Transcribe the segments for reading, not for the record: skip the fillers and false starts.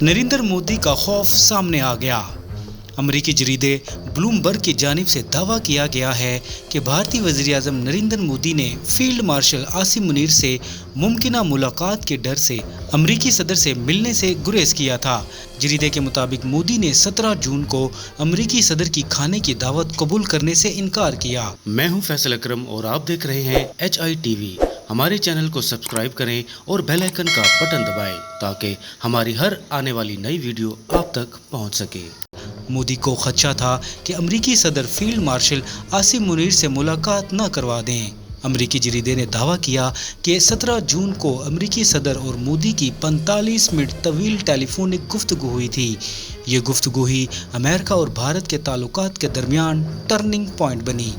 नरेंद्र मोदी का खौफ सामने आ गया। अमरीकी जरीदे ब्लूमबर्ग की जानिब से दावा किया गया है कि भारतीय वज़ीर-ए-आज़म नरेंद्र मोदी ने फील्ड मार्शल आसिम मुनीर से मुमकिना मुलाकात के डर से अमरीकी सदर से मिलने से गुरेज किया था। जरीदे के मुताबिक मोदी ने 17 जून को अमरीकी सदर की खाने की दावत कबूल करने से इनकार किया। मैं हूं फैसल अकरम और आप देख रहे हैं HI TV। हमारे चैनल को सब्सक्राइब करें और बेल आइकन का बटन दबाएं ताकि हमारी हर आने वाली नई वीडियो आप तक पहुंच सके। मोदी को खदशा था कि अमरीकी सदर फील्ड मार्शल आसिम मुनीर से मुलाकात न करवा दें। अमरीकी जरीदे ने दावा किया कि 17 जून को अमरीकी सदर और मोदी की 45 मिनट तवील टेलीफोनिक गुफ्तगू हुई थी। ये गुफ्तगू ही अमेरिका और भारत के ताल्लुकात के दरमियान टर्निंग पॉइंट बनी।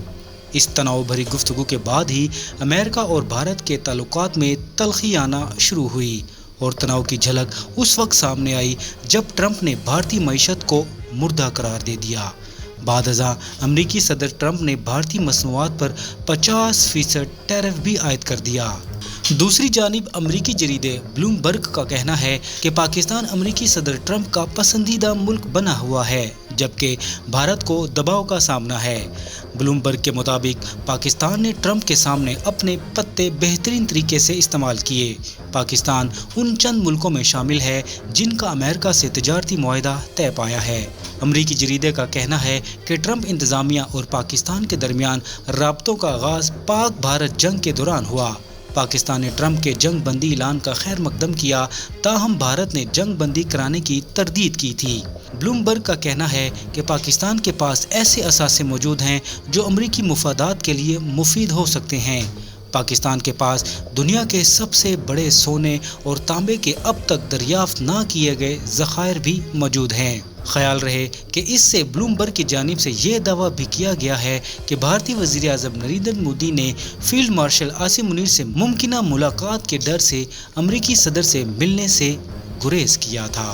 इस तनाव भरी गुफ्तगू के बाद ही अमेरिका और भारत के ताल्लुकात में तलखी आना शुरू हुई और तनाव की झलक उस वक्त सामने आई जब ट्रंप ने भारतीय मईशत को मुर्दा करार दे दिया। बादअज़ां अमरीकी सदर ट्रंप ने भारतीय मसनूआत पर 50% टैरिफ भी आयद कर दिया। दूसरी जानिब अमरीकी जरीदे ब्लूमबर्ग का कहना है कि पाकिस्तान अमरीकी सदर ट्रंप का पसंदीदा मुल्क बना हुआ है, जबकि भारत को दबाव का सामना है। ब्लूमबर्ग के मुताबिक पाकिस्तान ने ट्रंप के सामने अपने पत्ते बेहतरीन तरीके से इस्तेमाल किए। पाकिस्तान उन चंद मुल्कों में शामिल है जिनका अमेरिका से तिजारती मुआहदा तय पाया है। अमरीकी जरीदे का कहना है कि ट्रंप इंतज़ामिया और पाकिस्तान के दरमियान राब्तों का आगाज़ पाक भारत जंग के दौरान हुआ। पाकिस्तान ने ट्रंप के जंग बंदी ऐलान का खैर मकदम किया, ताहम भारत ने जंग बंदी कराने की तरदीद की थी। ब्लूमबर्ग का कहना है कि पाकिस्तान के पास ऐसे असासे मौजूद हैं जो अमरीकी मुफादात के लिए मुफीद हो सकते हैं। पाकिस्तान के पास दुनिया के सबसे बड़े सोने और तांबे के अब तक दरियाफ्त ना किए गए ज़खायर भी मौजूद हैं। ख्याल रहे कि इससे ब्लूमबर्ग की जानिब से ये दावा भी किया गया है कि भारतीय वज़ीर-ए-आज़म नरेंद्र मोदी ने फील्ड मार्शल आसिम मुनीर से मुमकिना मुलाकात के डर से अमरीकी सदर से मिलने से गुरेज किया था।